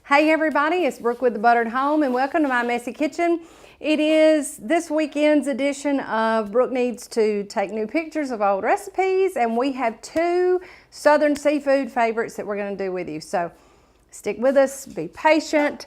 Hey everybody, it's Brooke with The Buttered Home and welcome to my messy kitchen. It is this weekend's edition of Brooke Needs to Take New Pictures of Old Recipes, and we have two Southern seafood favorites that we're going to do with you. So stick with us, be patient.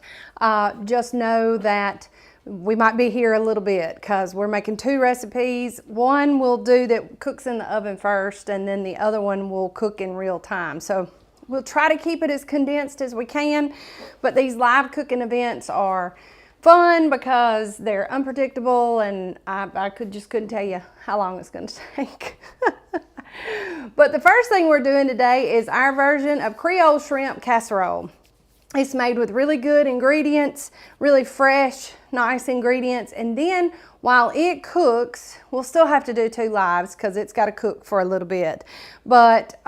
Just know that we might be here a little bit because we're making two recipes. One we'll do that cooks in the oven first, and then the other one will cook in real time. So we'll try to keep it as condensed as we can, but these live cooking events are fun because they're unpredictable, and I couldn't tell you how long it's going to take. But the first thing we're doing today is our version of Creole shrimp casserole. It's made with really good ingredients, really fresh, nice ingredients, and then while it cooks, we'll still have to do two lives because it's got to cook for a little bit. But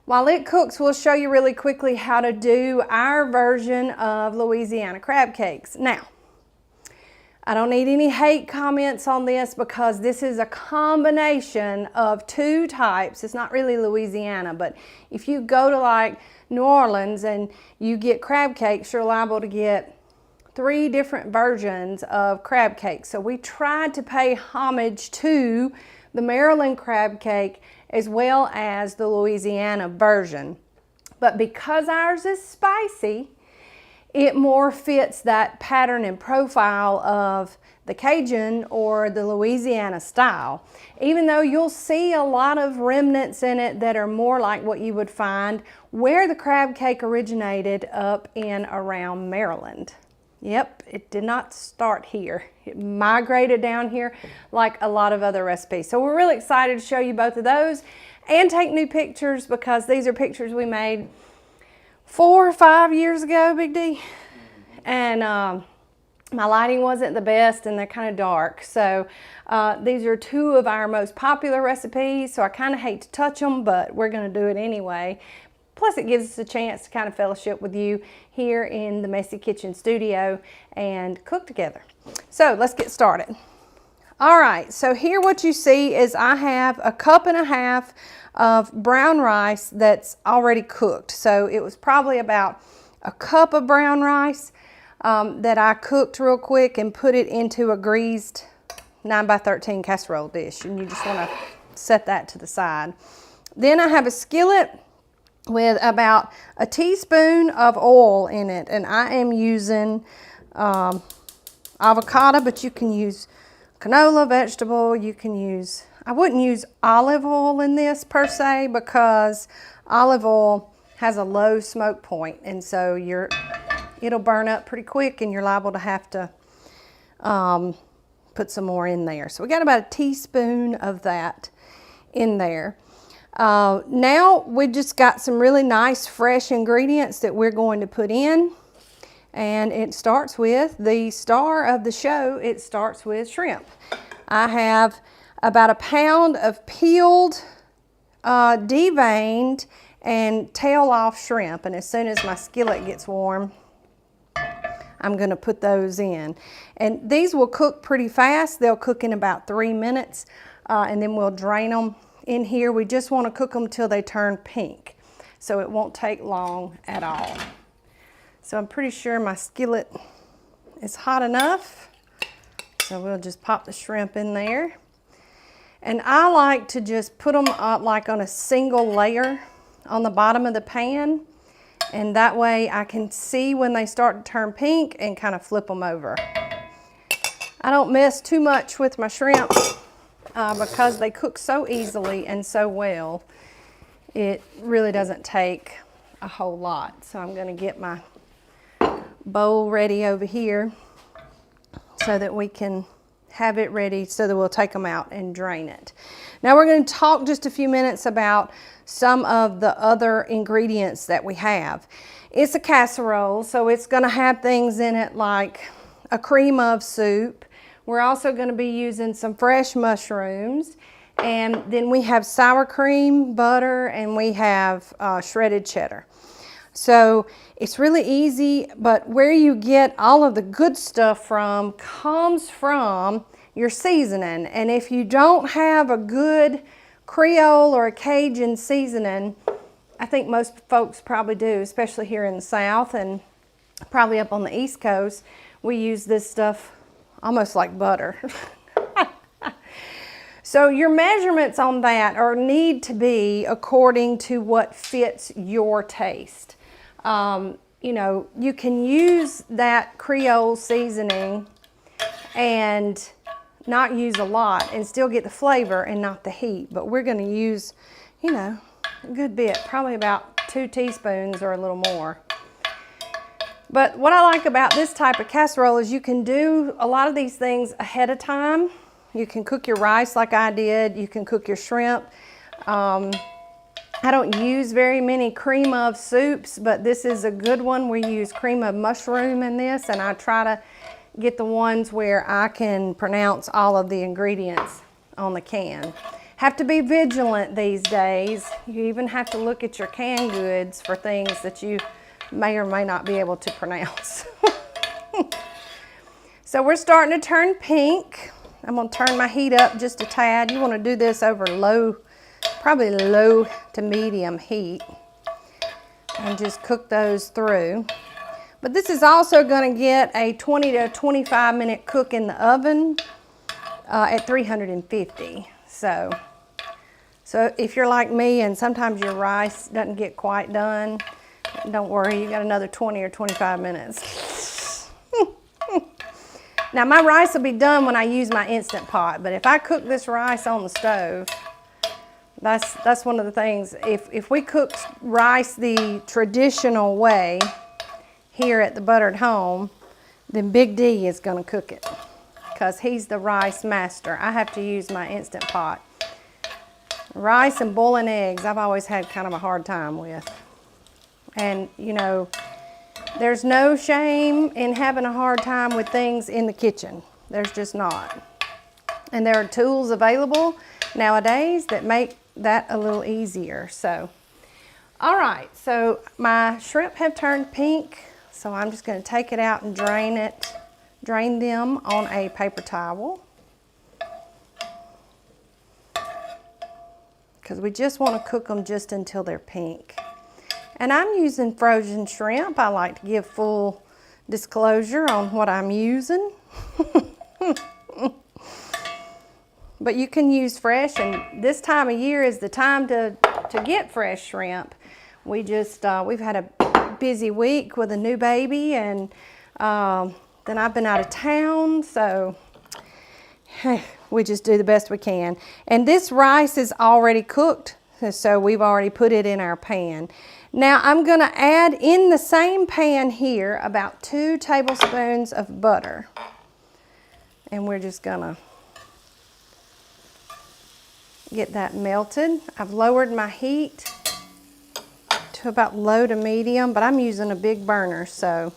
while it cooks, we'll show you really quickly how to do our version of Louisiana crab cakes. Now, I don't need any hate comments on this because this is a combination of two types. It's not really Louisiana, but if you go to like New Orleans and you get crab cakes, you're liable to get three different versions of crab cakes. So we tried to pay homage to the Maryland crab cake as well as the Louisiana version. But because ours is spicy, it more fits that pattern and profile of the Cajun or the Louisiana style. Even though you'll see a lot of remnants in it that are more like what you would find where the crab cake originated up in around Maryland. Yep, it did not start here. It migrated down here like a lot of other recipes. So we're really excited to show you both of those and take new pictures because these are pictures we made 4 or 5 years ago, Big D. And my lighting wasn't the best and they're kind of dark. So these are two of our most popular recipes. So I kind of hate to touch them, but we're going to do it anyway. Plus it gives us a chance to kind of fellowship with you here in the Messy Kitchen studio and cook together. So let's get started. All right, so here what you see is I have 1.5 cups of brown rice that's already cooked. So it was probably about 1 cup of brown rice that I cooked real quick and put it into a greased 9x13 casserole dish. And you just want to set that to the side. Then I have a skillet with about a teaspoon of oil in it, and I am using avocado, but you can use canola, vegetable, you can use, I wouldn't use olive oil in this per se because olive oil has a low smoke point, and so it'll burn up pretty quick and you're liable to have to put some more in there. So we got about a teaspoon of that in there. Now we just got some really nice fresh ingredients that we're going to put in, and it starts with the star of the show. It starts with shrimp. I have about 1 pound of peeled, deveined and tail off shrimp, and as soon as my skillet gets warm, I'm going to put those in. And these will cook pretty fast. They'll cook in about 3 minutes, and then we'll drain them. In here, we just want to cook them till they turn pink, so it won't take long at all. So I'm pretty sure my skillet is hot enough, so we'll just pop the shrimp in there. And I like to just put them up like on a single layer on the bottom of the pan, and that way I can see when they start to turn pink and kind of flip them over. I don't mess too much with my shrimp because they cook so easily and so well. It really doesn't take a whole lot. So I'm going to get my bowl ready over here so that we can have it ready so that we'll take them out and drain it. Now we're going to talk just a few minutes about some of the other ingredients that we have. It's a casserole, so it's going to have things in it like a cream of soup. We're also going to be using some fresh mushrooms, and then we have sour cream, butter, and we have shredded cheddar. So it's really easy, but where you get all of the good stuff from comes from your seasoning. And if you don't have a good Creole or a Cajun seasoning, I think most folks probably do, especially here in the South, and probably up on the East Coast, we use this stuff almost like butter. So your measurements on that need to be according to what fits your taste. You know, you can use that Creole seasoning and not use a lot and still get the flavor and not the heat. But we're going to use, you know, a good bit, probably about 2 teaspoons or a little more. But what I like about this type of casserole is you can do a lot of these things ahead of time. You can cook your rice like I did. You can cook your shrimp. I don't use very many cream of soups, but this is a good one. We use cream of mushroom in this, and I try to get the ones where I can pronounce all of the ingredients on the can. Have to be vigilant these days. You even have to look at your canned goods for things that you may or may not be able to pronounce. So we're starting to turn pink. I'm going to turn my heat up just a tad. You want to do this over low, probably low to medium heat, and just cook those through. But this is also going to get a 20 to 25 minute cook in the oven at 350. So if you're like me and sometimes your rice doesn't get quite done, don't worry, you got another 20 or 25 minutes. Now my rice will be done when I use my Instant Pot, but if I cook this rice on the stove, that's one of the things. If we cook rice the traditional way here at the Buttered Home, then Big D is going to cook it because he's the rice master. I have to use my Instant Pot. Rice and boiling eggs, I've always had kind of a hard time with. And, you know, there's no shame in having a hard time with things in the kitchen. There's just not. And there are tools available nowadays that make that a little easier. So, all right, so my shrimp have turned pink, so I'm just going to take it out and drain them on a paper towel. Because we just want to cook them just until they're pink. And I'm using frozen shrimp. I like to give full disclosure on what I'm using. But you can use fresh, and this time of year is the time to get fresh shrimp. We just, we've had a busy week with a new baby, and then I've been out of town, so we just do the best we can. And this rice is already cooked, so we've already put it in our pan. Now I'm gonna add in the same pan here about 2 tablespoons of butter. And we're just gonna get that melted. I've lowered my heat to about low to medium, but I'm using a big burner, so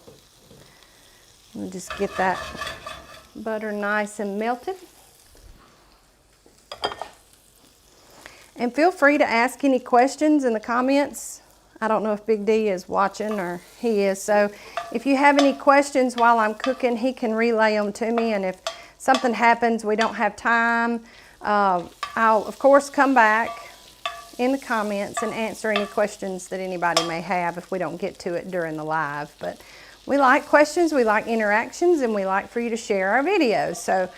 we'll just get that butter nice and melted. And feel free to ask any questions in the comments. I don't know if Big D is watching, or he is, so if you have any questions while I'm cooking, he can relay them to me, and if something happens, we don't have time, I'll of course come back in the comments and answer any questions that anybody may have if we don't get to it during the live. But we like questions, we like interactions, and we like for you to share our videos. So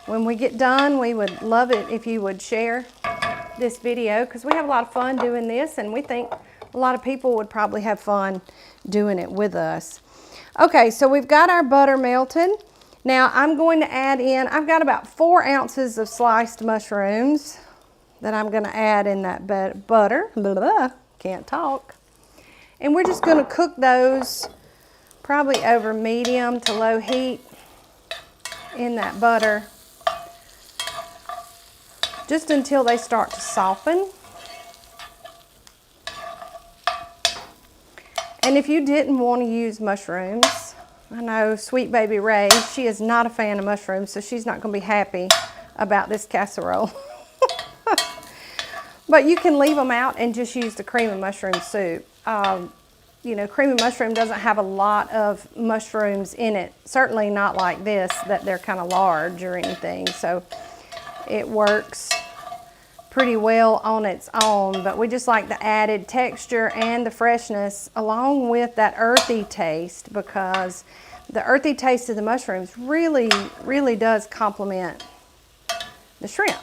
when we get done, we would love it if you would share this video, because we have a lot of fun doing this, and we think a lot of people would probably have fun doing it with us. Okay, so we've got our butter melted. Now I'm going to add in, I've got about 4 ounces of sliced mushrooms that I'm going to add in that butter. Blah, blah, can't talk. And we're just going to cook those probably over medium to low heat in that butter, just until they start to soften. And if you didn't want to use mushrooms, I know Sweet Baby Ray, she is not a fan of mushrooms, so she's not going to be happy about this casserole. But you can leave them out and just use the cream of mushroom soup. You know, cream of mushroom doesn't have a lot of mushrooms in it. Certainly not like this, that they're kind of large or anything. So it works pretty well on its own, but we just like the added texture and the freshness along with that earthy taste, because the earthy taste of the mushrooms really, really does complement the shrimp.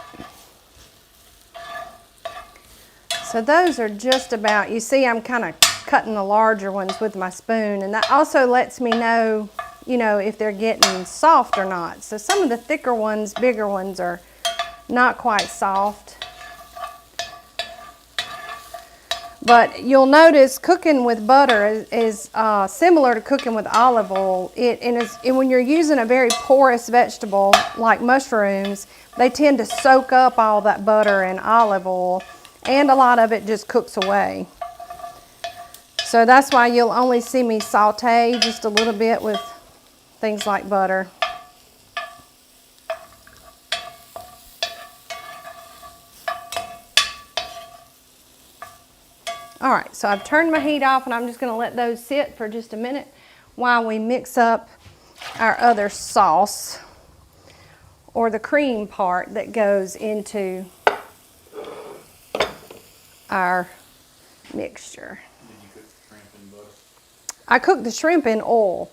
So those are just about, you see I'm kind of cutting the larger ones with my spoon, and that also lets me know, you know, if they're getting soft or not. So some of the thicker ones, bigger ones, are not quite soft. But you'll notice cooking with butter is similar to cooking with olive oil. When you're using a very porous vegetable like mushrooms, they tend to soak up all that butter and olive oil, and a lot of it just cooks away. So that's why you'll only see me saute just a little bit with things like butter. All right, so I've turned my heat off, and I'm just gonna let those sit for just a minute while we mix up our other sauce, or the cream part that goes into our mixture. Did you cook the shrimp in butter? I cooked the shrimp in oil.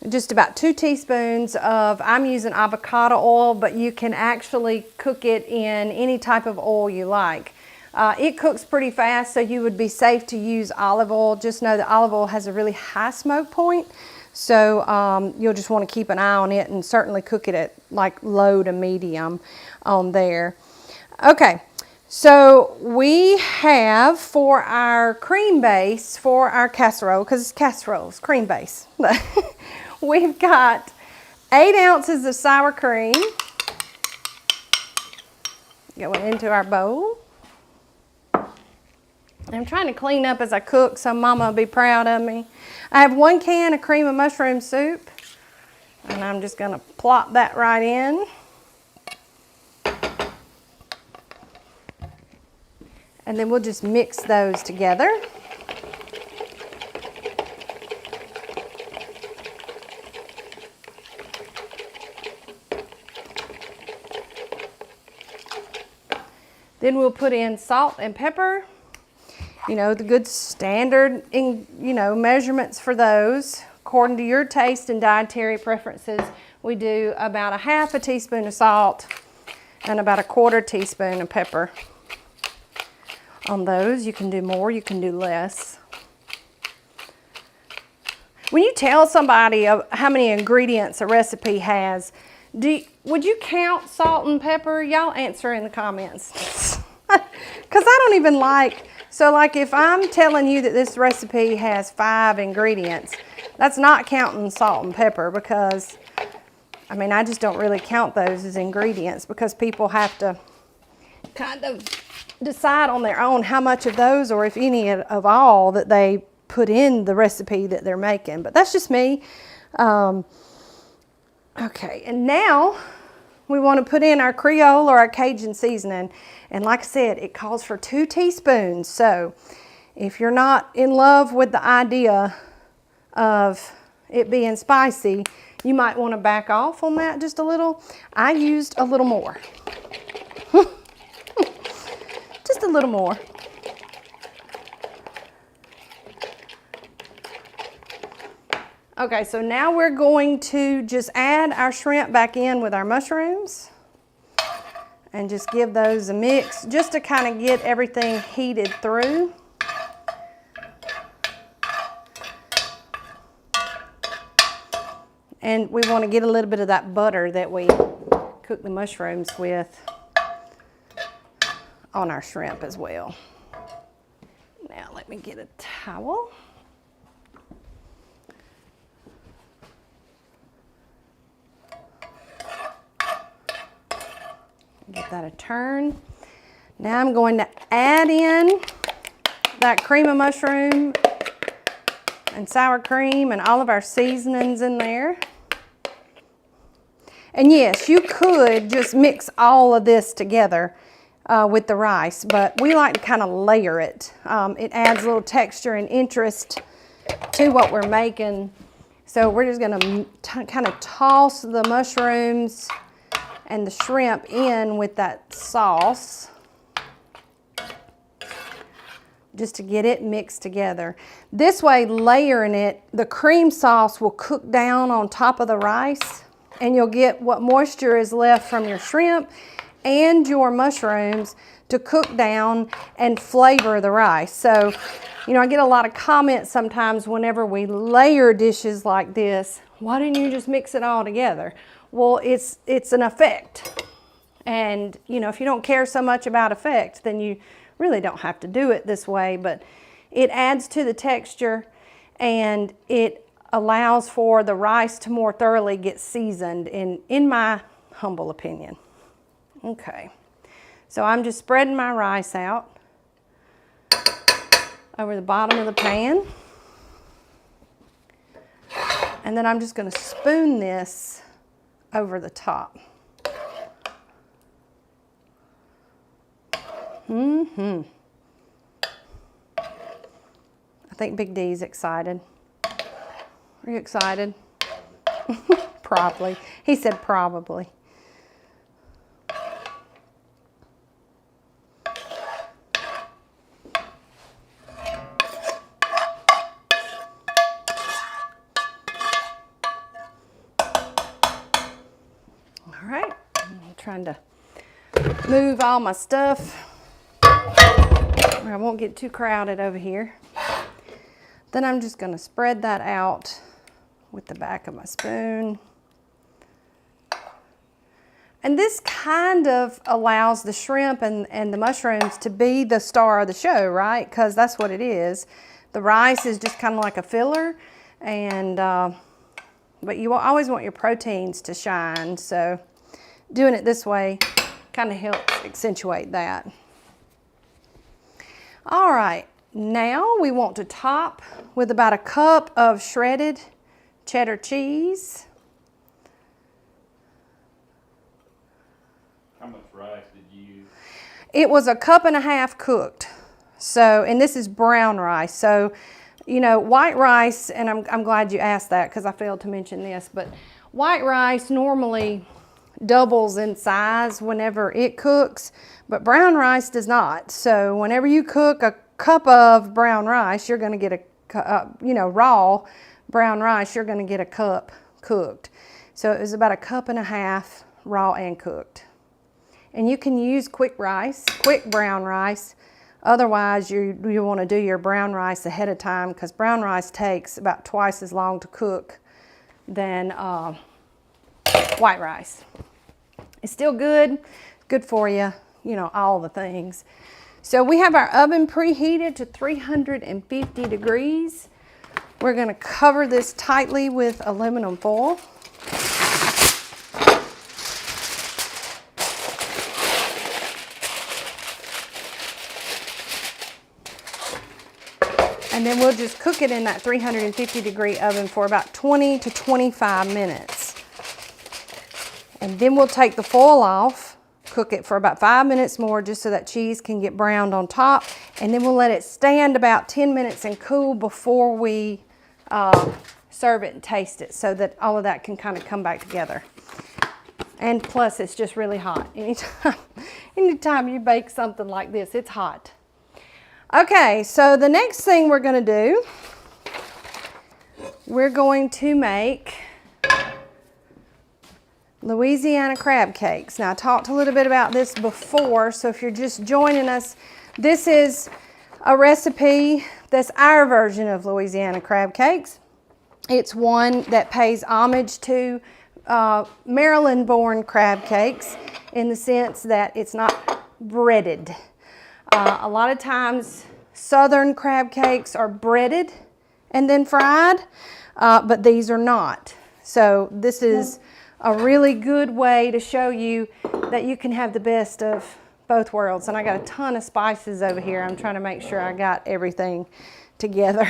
Just about 2 teaspoons of, I'm using avocado oil, but you can actually cook it in any type of oil you like. It cooks pretty fast, so you would be safe to use olive oil. Just know that olive oil has a really high smoke point, so you'll just want to keep an eye on it, and certainly cook it at like low to medium on there. Okay, so we have for our cream base for our casserole, because it's casseroles, cream base. We've got 8 ounces of sour cream going into our bowl. I'm trying to clean up as I cook, so Mama will be proud of me. I have 1 can of cream of mushroom soup, and I'm just gonna plop that right in. And then we'll just mix those together. Then we'll put in salt and pepper. You know, the good standard, measurements for those. According to your taste and dietary preferences, we do about 1/2 teaspoon of salt and about 1/4 teaspoon of pepper. On those, you can do more, you can do less. When you tell somebody of how many ingredients a recipe has, would you count salt and pepper? Y'all answer in the comments. Because I don't even like, so like if I'm telling you that this recipe has 5 ingredients, that's not counting salt and pepper, because, I mean, I just don't really count those as ingredients, because people have to kind of decide on their own how much of those, or if any of all, that they put in the recipe that they're making. But that's just me. Okay, and now we want to put in our Creole or our Cajun seasoning. And like I said, it calls for 2 teaspoons. So if you're not in love with the idea of it being spicy, you might want to back off on that just a little. I used a little more. Just a little more. Okay, so now we're going to just add our shrimp back in with our mushrooms and just give those a mix just to kind of get everything heated through. And we want to get a little bit of that butter that we cook the mushrooms with on our shrimp as well. Now let me get a towel. Get that a turn. Now I'm going to add in that cream of mushroom and sour cream and all of our seasonings in there. And yes, you could just mix all of this together with the rice, but we like to kind of layer it. It adds a little texture and interest to what we're making. So we're just going to kind of toss the mushrooms and the shrimp in with that sauce. just to get it mixed together. This way, layering it, the cream sauce will cook down on top of the rice, and you'll get what moisture is left from your shrimp and your mushrooms to cook down and flavor the rice. So, you know, I get a lot of comments sometimes whenever we layer dishes like this, why didn't you just mix it all together? Well, it's an effect. And, you know, if you don't care so much about effect, then you really don't have to do it this way, but it adds to the texture and it allows for the rice to more thoroughly get seasoned, in my humble opinion. Okay, so I'm just spreading my rice out over the bottom of the pan. And then I'm just going to spoon this over the top. I think Big D's excited. Are you excited? Probably. He said probably. All right. I'm trying to move all my stuff. I won't get too crowded over here. Then I'm just going to spread that out with the back of my spoon. And this kind of allows the shrimp and the mushrooms to be the star of the show, right? Because that's what it is. The rice is just kind of like a filler, and but you always want your proteins to shine. So doing it this way kind of helps accentuate that. All right, now we want to top with about a cup of shredded cheddar cheese. How much rice did you use? It was a cup and a half cooked. So, and this is brown rice. So, you know, white rice, and I'm glad you asked that because I failed to mention this, but white rice normally doubles in size whenever it cooks, but brown rice does not. So whenever you cook a cup of brown rice, you're going to get raw brown rice, you're going to get a cup cooked. So it was about a cup and a half raw and cooked. And you can use quick brown rice. Otherwise, you want to do your brown rice ahead of time, because brown rice takes about twice as long to cook than white rice. It's still good for you, you know, all the things. So we have our oven preheated to 350 degrees. We're going to cover this tightly with aluminum foil. And then we'll just cook it in that 350 degree oven for about 20 to 25 minutes. And then we'll take the foil off, cook it for about 5 minutes more just so that cheese can get browned on top. And then we'll let it stand about 10 minutes and cool before we serve it and taste it, so that all of that can kind of come back together. And plus, it's just really hot. Anytime you bake something like this, it's hot. Okay, so the next thing we're going to do, we're going to make Louisiana crab cakes. Now, I talked a little bit about this before, so if you're just joining us, this is a recipe that's our version of Louisiana crab cakes. It's one that pays homage to Maryland-born crab cakes, in the sense that it's not breaded. A lot of times, southern crab cakes are breaded and then fried, but these are not. So this is a really good way to show you that you can have the best of both worlds. And I got a ton of spices over here. I'm trying to make sure I got everything together.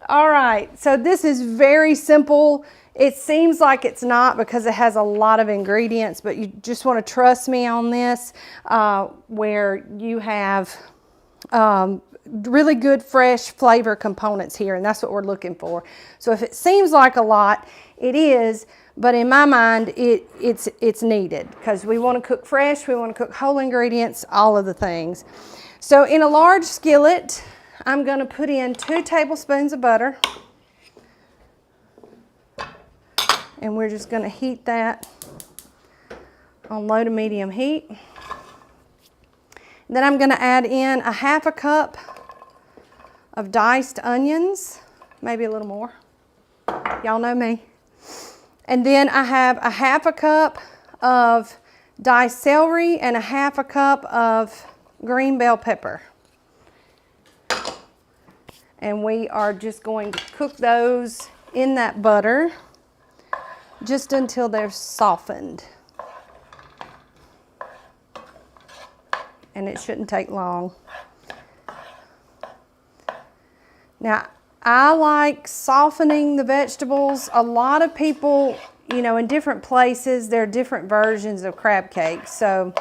All right, so this is very simple. It seems like it's not because it has a lot of ingredients, but you just want to trust me on this, where you have really good fresh flavor components here, and that's what we're looking for. So if it seems like a lot, it is, but in my mind, it's needed because we want to cook fresh, we want to cook whole ingredients, all of the things. So in a large skillet, I'm going to put in 2 tablespoons of butter, and we're just going to heat that on low to medium heat. Then I'm going to add in a 1/2 cup of diced onions, maybe a little more. Y'all know me. And then I have a 1/2 cup of diced celery and a 1/2 cup of green bell pepper. And we are just going to cook those in that butter just until they're softened. And it shouldn't take long. Now, I like softening the vegetables. A lot of people, you know, in different places, there are different versions of crab cakes. So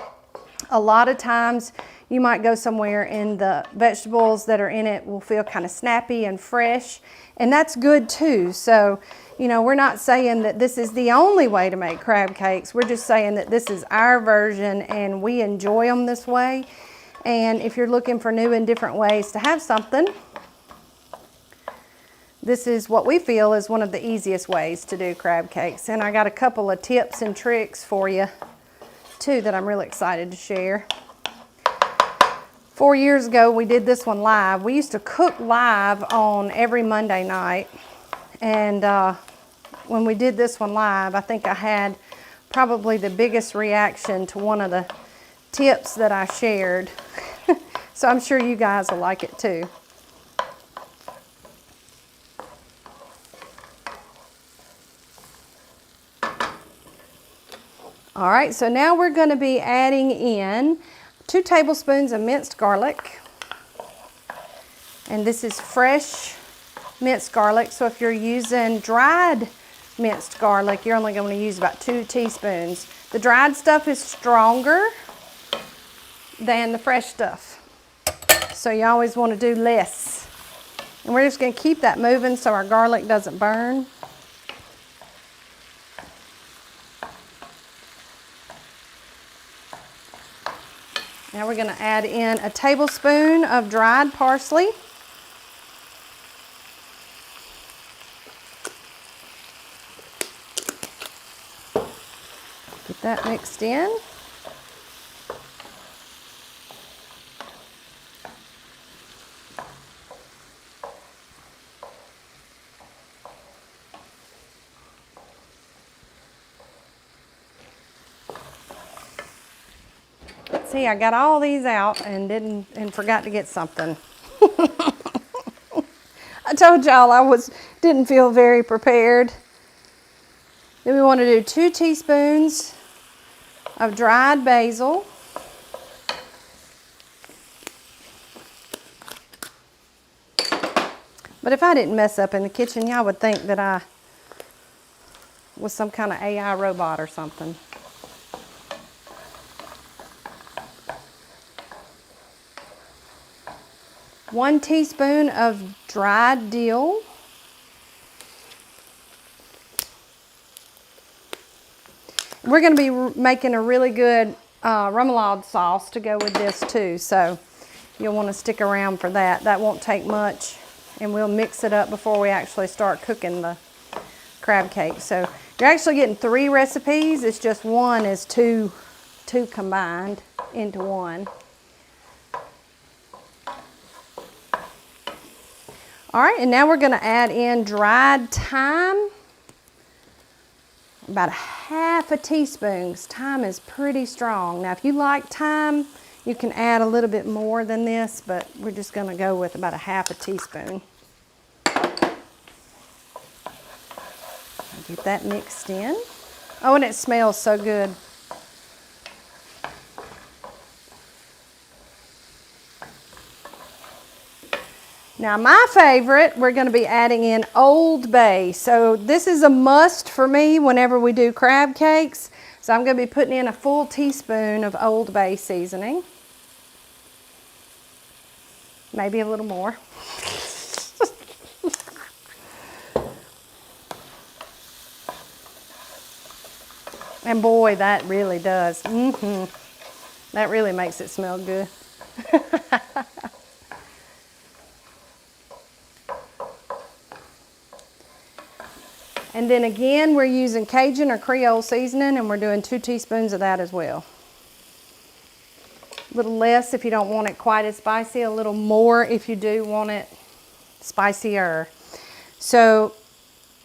a lot of times you might go somewhere and the vegetables that are in it will feel kind of snappy and fresh, and that's good too. So, you know, we're not saying that this is the only way to make crab cakes. We're just saying that this is our version and we enjoy them this way. And if you're looking for new and different ways to have something, this is what we feel is one of the easiest ways to do crab cakes. And I got a couple of tips and tricks for you too that I'm really excited to share. 4 years ago, we did this one live. We used to cook live on every Monday night. And when we did this one live, I think I had probably the biggest reaction to one of the tips that I shared. So I'm sure you guys will like it too. All right, so now we're going to be adding in 2 tablespoons of minced garlic. And this is fresh minced garlic, so if you're using dried minced garlic, you're only going to use about 2 teaspoons. The dried stuff is stronger than the fresh stuff, so you always want to do less. And we're just going to keep that moving so our garlic doesn't burn. Now we're going to add in a tablespoon of dried parsley. Get that mixed in. See, I got all these out and forgot to get something. I told y'all I didn't feel very prepared. Then we want to do 2 teaspoons of dried basil. But if I didn't mess up in the kitchen, y'all would think that I was some kind of AI robot or something. One teaspoon of dried dill. We're going to be making a really good remoulade sauce to go with this too, so you'll want to stick around for that. That won't take much, and we'll mix it up before we actually start cooking the crab cake. So you're actually getting 3 recipes. It's just one is two combined into one. All right, and now we're going to add in dried thyme, about 1/2 teaspoon. Thyme is pretty strong. Now, if you like thyme, you can add a little bit more than this, but we're just going to go with about 1/2 teaspoon. Get that mixed in. Oh, and it smells so good. Now my favorite, we're going to be adding in Old Bay. So this is a must for me whenever we do crab cakes. So I'm going to be putting in a full teaspoon of Old Bay seasoning. maybe a little more. And boy, that really does. That really makes it smell good. And then again, we're using Cajun or Creole seasoning, and we're doing 2 teaspoons of that as well. A little less if you don't want it quite as spicy, a little more if you do want it spicier. So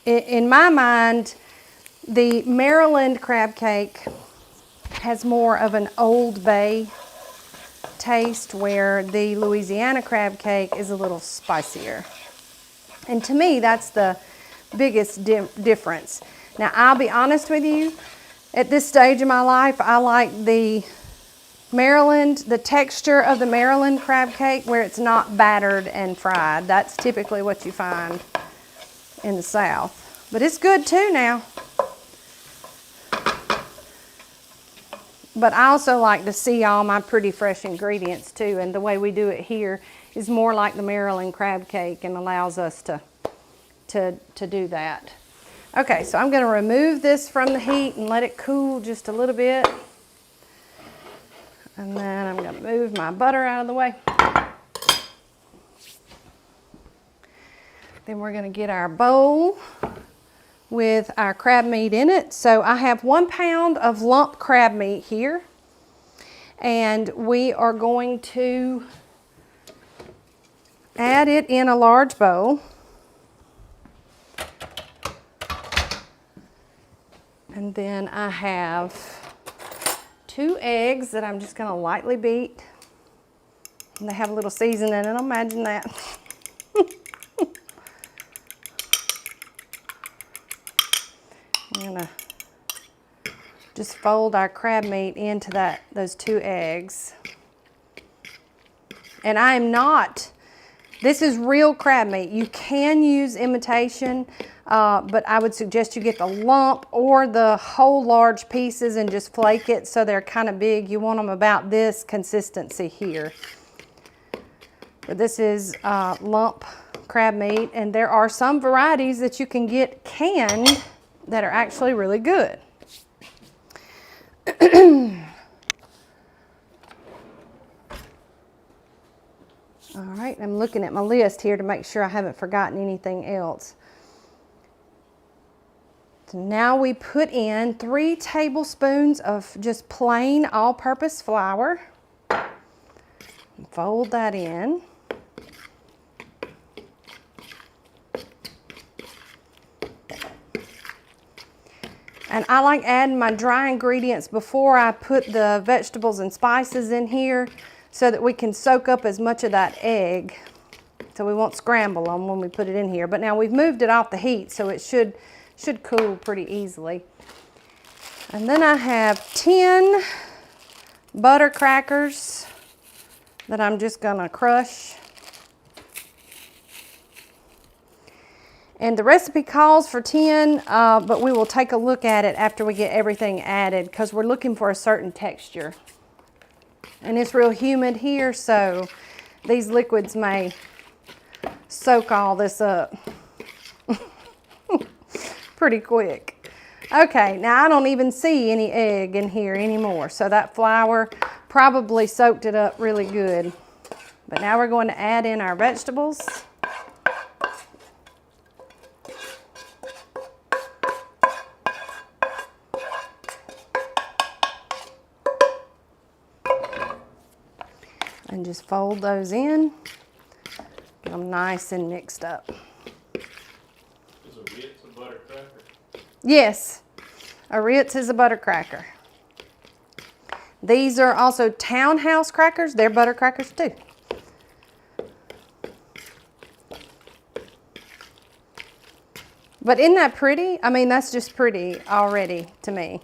in my mind, the Maryland crab cake has more of an Old Bay taste, where the Louisiana crab cake is a little spicier. And to me, that's the biggest difference. Now, I'll be honest with you, at this stage of my life, I like the Maryland, the texture of the Maryland crab cake where it's not battered and fried. That's typically what you find in the South. But it's good too now. But I also like to see all my pretty fresh ingredients too, and the way we do it here is more like the Maryland crab cake and allows us to do that. Okay, so I'm going to remove this from the heat and let it cool just a little bit. And then I'm going to move my butter out of the way. Then we're going to get our bowl with our crab meat in it. So I have 1 pound of lump crab meat here, and we are going to add it in a large bowl. And then I have 2 eggs that I'm just going to lightly beat. And they have a little seasoning in them, imagine that. I'm going to just fold our crab meat into those 2 eggs. And I am not, this is real crab meat. You can use imitation, but I would suggest you get the lump or the whole large pieces and just flake it so they're kind of big. You want them about this consistency here. But this is lump crab meat, and there are some varieties that you can get canned that are actually really good. All right, I'm looking at my list here to make sure I haven't forgotten anything else. So now we put in 3 tablespoons of just plain all-purpose flour. Fold that in. And I like adding my dry ingredients before I put the vegetables and spices in here so that we can soak up as much of that egg, so we won't scramble them when we put it in here. But now we've moved it off the heat, so it should cool pretty easily. And then I have 10 butter crackers that I'm just gonna crush. And the recipe calls for 10, but we will take a look at it after we get everything added, because we're looking for a certain texture. And it's real humid here, so these liquids may soak all this up pretty quick. Okay, now I don't even see any egg in here anymore, so that flour probably soaked it up really good. But now we're going to add in our vegetables. And just fold those in, get them nice and mixed up. Is a Ritz a butter cracker? Yes, a Ritz is a butter cracker. These are also Townhouse crackers. They're butter crackers too. But isn't that pretty? I mean, that's just pretty already to me.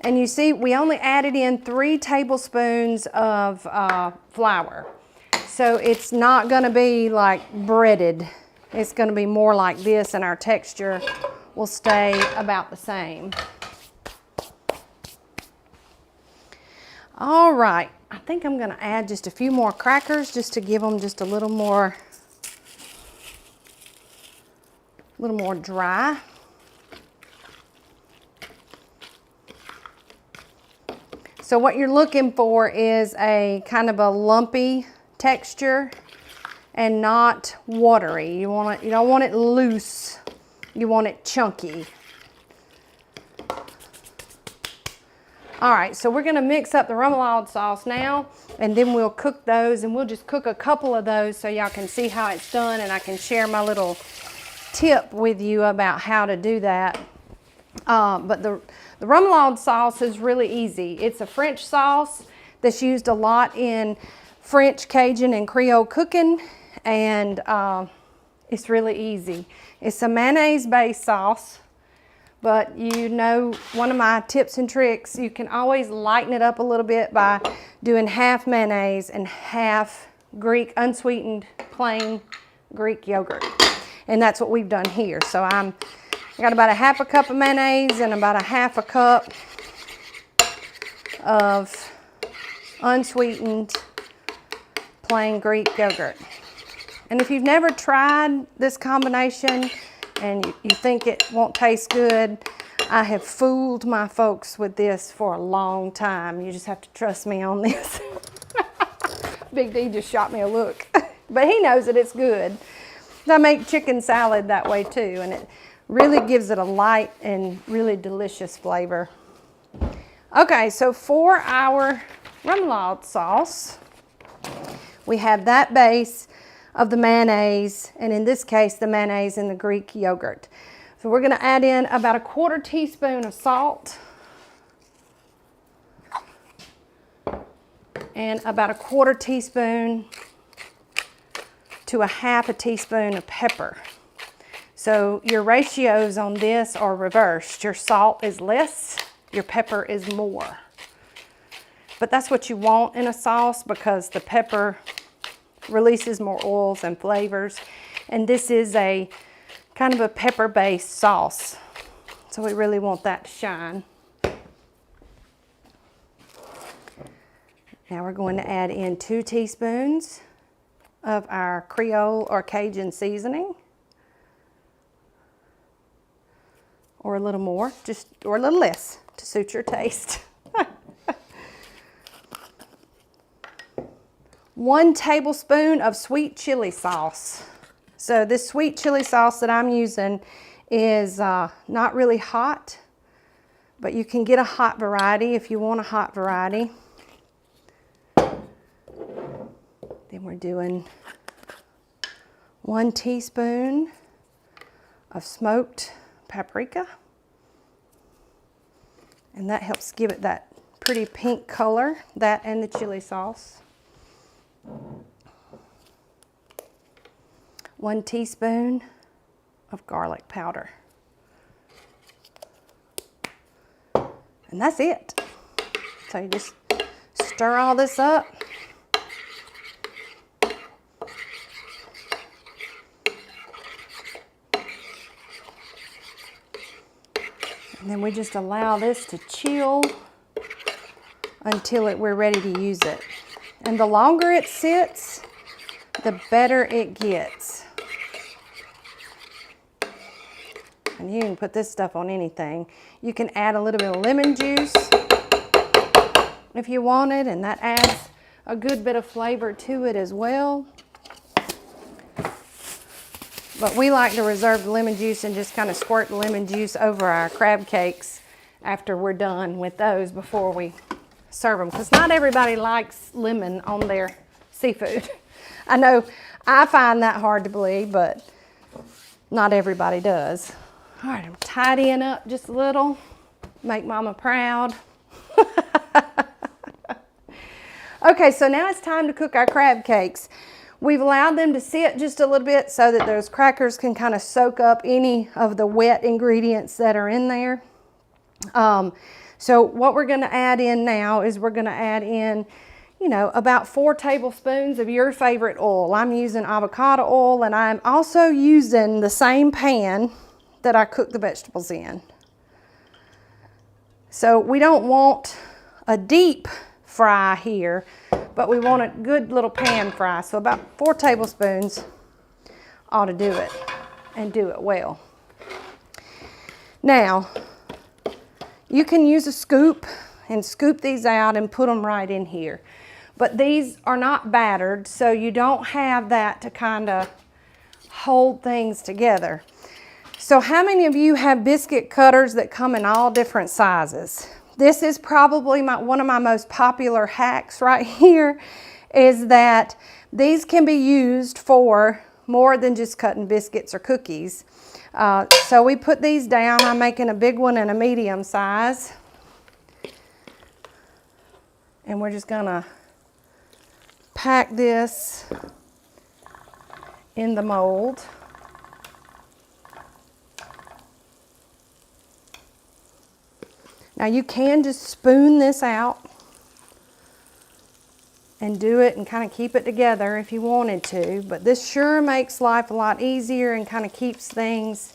And you see, we only added in 3 tablespoons of flour. So it's not gonna be like breaded. It's gonna be more like this, and our texture will stay about the same. All right, I think I'm gonna add just a few more crackers just to give them just a little more dry. So what you're looking for is a kind of a lumpy texture and not watery. You don't want it loose. You want it chunky. All right, so we're gonna mix up the remoulade sauce now, and then we'll cook those, and we'll just cook a couple of those so y'all can see how it's done, and I can share my little tip with you about how to do that. But the remoulade sauce is really easy. It's a French sauce that's used a lot in French, Cajun, and Creole cooking, and it's really easy. It's a mayonnaise-based sauce, but you know, one of my tips and tricks, you can always lighten it up a little bit by doing half mayonnaise and half Greek unsweetened plain Greek yogurt. And that's what we've done here. So I got about a half a cup of mayonnaise and about a half a cup of unsweetened plain Greek yogurt. And if you've never tried this combination and you think it won't taste good, I have fooled my folks with this for a long time. You just have to trust me on this. Big D just shot me a look, but he knows that it's good. I make chicken salad that way too, and it really gives it a light and really delicious flavor. Okay, so for our remoulade sauce, we have that base of the mayonnaise, and in this case, the mayonnaise and the Greek yogurt. So we're gonna add in about a 1/4 teaspoon of salt and about a 1/4 teaspoon to a 1/2 teaspoon of pepper. So your ratios on this are reversed. Your salt is less, your pepper is more. But that's what you want in a sauce because the pepper releases more oils and flavors. And this is a kind of a pepper-based sauce. So we really want that to shine. Now we're going to add in 2 teaspoons of our Creole or Cajun seasoning, or a little more, or a little less to suit your taste. 1 tablespoon of sweet chili sauce. So this sweet chili sauce that I'm using is not really hot, but you can get a hot variety if you want a hot variety. Then we're doing 1 teaspoon of smoked paprika. And that helps give it that pretty pink color, that and the chili sauce. 1 teaspoon of garlic powder. And that's it. So you just stir all this up. And then we just allow this to chill until we're ready to use it. And the longer it sits, the better it gets. And you can put this stuff on anything. You can add a little bit of lemon juice if you want it, and that adds a good bit of flavor to it as well. But we like to reserve the lemon juice and just kind of squirt the lemon juice over our crab cakes after we're done with those before we serve them, because not everybody likes lemon on their seafood. I know I find that hard to believe, but not everybody does. All right, I'm tidying up just a little, make Mama proud. Okay, so now it's time to cook our crab cakes. We've allowed them to sit just a little bit so that those crackers can kind of soak up any of the wet ingredients that are in there. So what we're going to add in now is we're going to add in, you know, about 4 tablespoons of your favorite oil. I'm using avocado oil, and I'm also using the same pan that I cook the vegetables in. So we don't want a deep fry here, but we want a good little pan fry. So about 4 tablespoons ought to do it, and do it well. Now, you can use a scoop and scoop these out and put them right in here. But these are not battered, so you don't have that to kind of hold things together. So how many of you have biscuit cutters that come in all different sizes? This is probably one of my most popular hacks right here, is that these can be used for more than just cutting biscuits or cookies. So we put these down. I'm making a big one and a medium size. And we're just gonna pack this in the mold. Now you can just spoon this out and do it and kind of keep it together if you wanted to, but this sure makes life a lot easier and kind of keeps things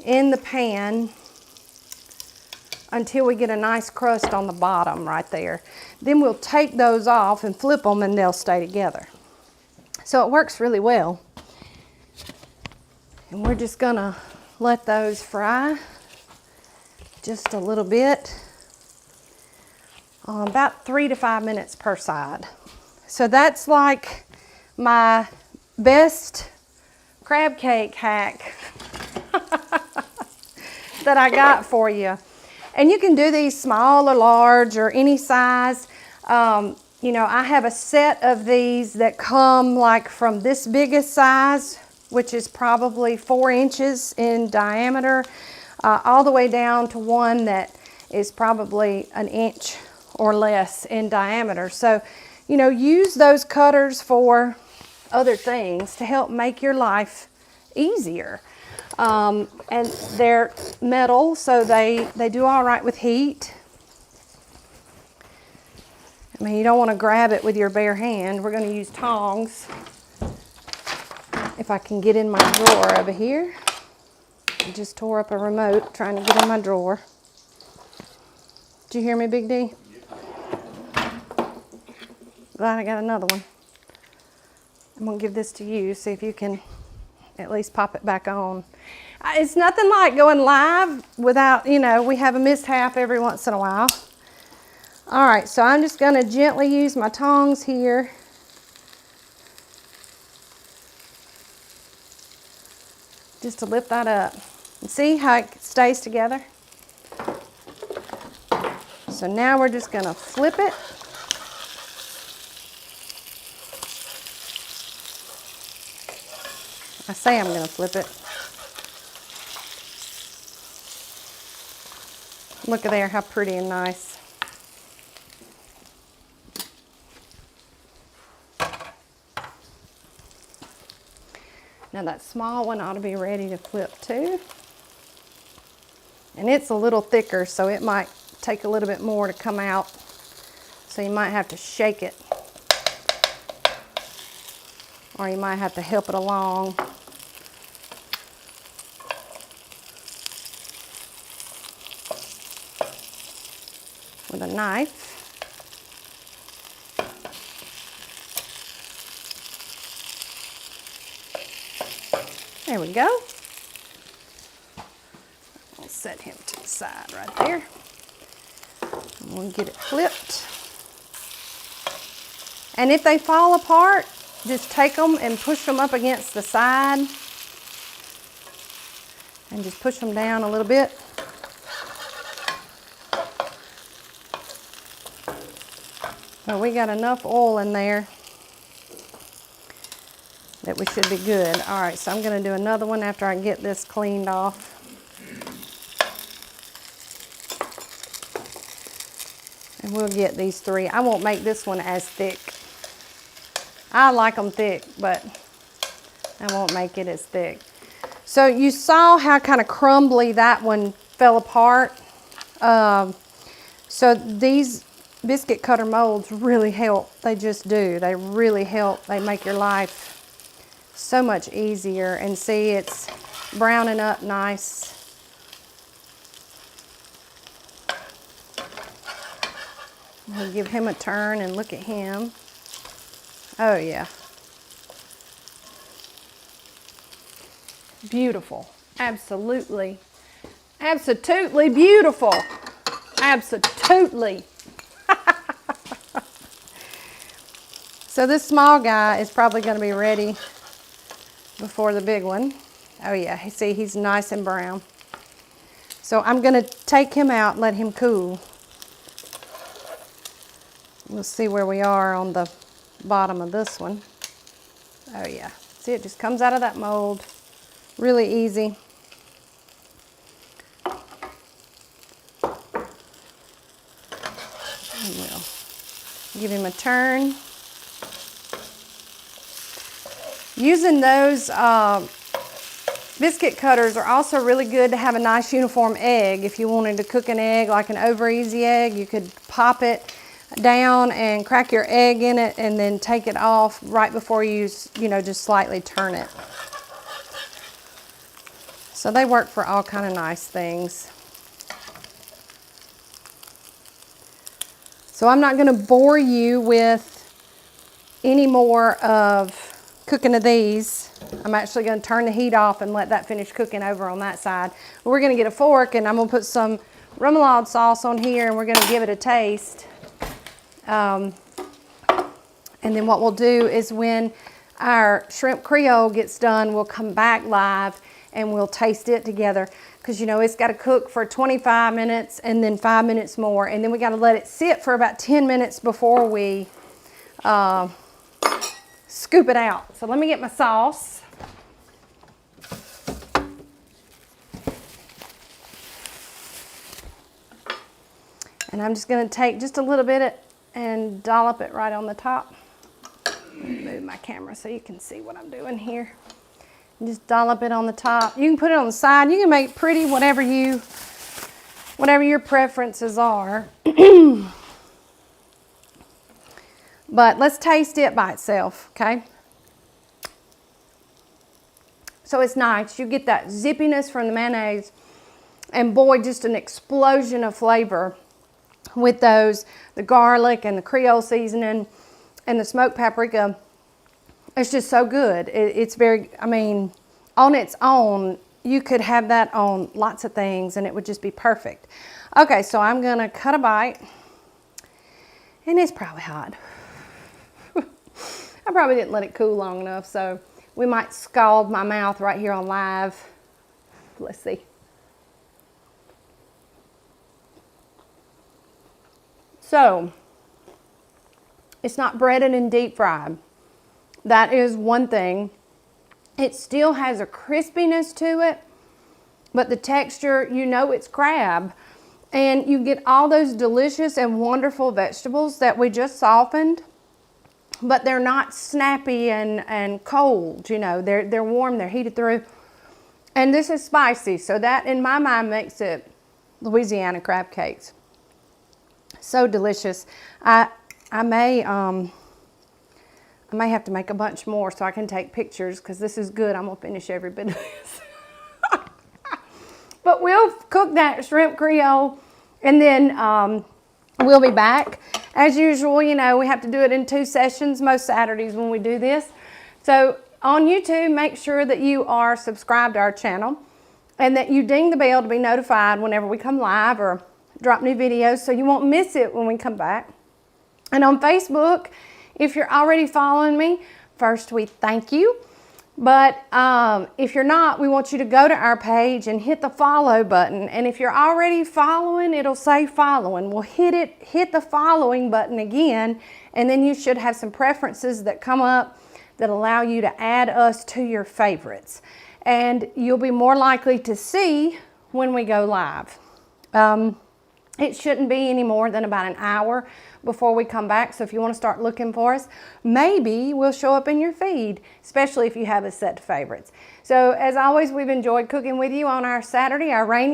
in the pan until we get a nice crust on the bottom right there. Then we'll take those off and flip them and they'll stay together. So it works really well. And we're just gonna let those fry just a little bit, about 3 to 5 minutes per side. So that's like my best crab cake hack that I got for you. And you can do these small or large or any size. You know, I have a set of these that come like from this biggest size, which is probably 4 inches in diameter, all the way down to one that is probably 1 inch or less in diameter. So, you know, use those cutters for other things to help make your life easier. And they're metal, so they do all right with heat. I mean, you don't want to grab it with your bare hand. We're going to use tongs. If I can get in my drawer over here. I just tore up a remote trying to get in my drawer. Did you hear me, Big D? Glad I got another one. I'm going to give this to you, see if you can at least pop it back on. It's nothing like going live without, you know, we have a mishap every once in a while. All right, so I'm just going to gently use my tongs here. Just to lift that up. And see how it stays together? So now we're just going to flip it. I say I'm going to flip it. Look at there, how pretty and nice. Now that small one ought to be ready to flip too. And it's a little thicker, so it might take a little bit more to come out. So you might have to shake it. Or you might have to help it along. With a knife. There we go. We'll set him to the side right there. And we'll get it flipped. And if they fall apart, just take them and push them up against the side. And just push them down a little bit. Well, we got enough oil in there that we should be good. All right, so I'm going to do another one after I get this cleaned off. And we'll get these 3. I won't make this one as thick. I like them thick, but I won't make it as thick. So you saw how kind of crumbly that one fell apart. So these biscuit cutter molds really help. They just do. They really help. They make your life so much easier. And see, it's browning up nice. We'll give him a turn and look at him. Oh yeah. Beautiful. Absolutely. Absolutely beautiful. Absolutely. So this small guy is probably going to be ready before the big one. Oh yeah, see, he's nice and brown. So I'm going to take him out and let him cool. We'll see where we are on the bottom of this one. Oh yeah, see, it just comes out of that mold. Really easy. And we'll give him a turn. Using those biscuit cutters are also really good to have a nice uniform egg. If you wanted to cook an egg like an over easy egg, you could pop it down and crack your egg in it and then take it off right before you just slightly turn it. So they work for all kind of nice things. So I'm not going to bore you with any more of cooking of these. I'm actually going to turn the heat off and let that finish cooking over on that side. We're going to get a fork and I'm going to put some remoulade sauce on here and we're going to give it a taste. And then what we'll do is when our shrimp Creole gets done, we'll come back live and we'll taste it together. Because it's got to cook for 25 minutes and then 5 minutes more. And then we got to let it sit for about 10 minutes before we scoop it out. So let me get my sauce. And I'm just going to take just a little bit and dollop it right on the top. Move my camera so you can see what I'm doing here. And just dollop it on the top. You can put it on the side. You can make it pretty, whatever your preferences are. But let's taste it by itself, okay? So it's nice. You get that zippiness from the mayonnaise. And boy, just an explosion of flavor with the garlic and the Creole seasoning and the smoked paprika. It's just so good. It's very, on its own, you could have that on lots of things and it would just be perfect. Okay, so I'm gonna cut a bite. And it's probably hot. I probably didn't let it cool long enough, so we might scald my mouth right here on live. Let's see. So, it's not breaded and deep fried. That is one thing. It still has a crispiness to it, but the texture, it's crab. And you get all those delicious and wonderful vegetables that we just softened, but they're not snappy and cold, they're warm, they're heated through. And this is spicy, so that in my mind makes it Louisiana crab cakes. So delicious. I may have to make a bunch more so I can take pictures because this is good. I'm gonna finish every bit of this. But we'll cook that shrimp Creole and then we'll be back. As usual, we have to do it in 2 sessions most Saturdays when we do this. So on YouTube, make sure that you are subscribed to our channel and that you ding the bell to be notified whenever we come live or drop new videos so you won't miss it when we come back. And on Facebook, if you're already following me, first we thank you. But if you're not, we want you to go to our page and hit the follow button. And if you're already following, it'll say following. Well, hit the following button again, and then you should have some preferences that come up that allow you to add us to your favorites. And you'll be more likely to see when we go live. It shouldn't be any more than about an hour before we come back. So if you want to start looking for us, maybe we'll show up in your feed, especially if you have us set to favorites. So as always, we've enjoyed cooking with you on our Saturday, our rainy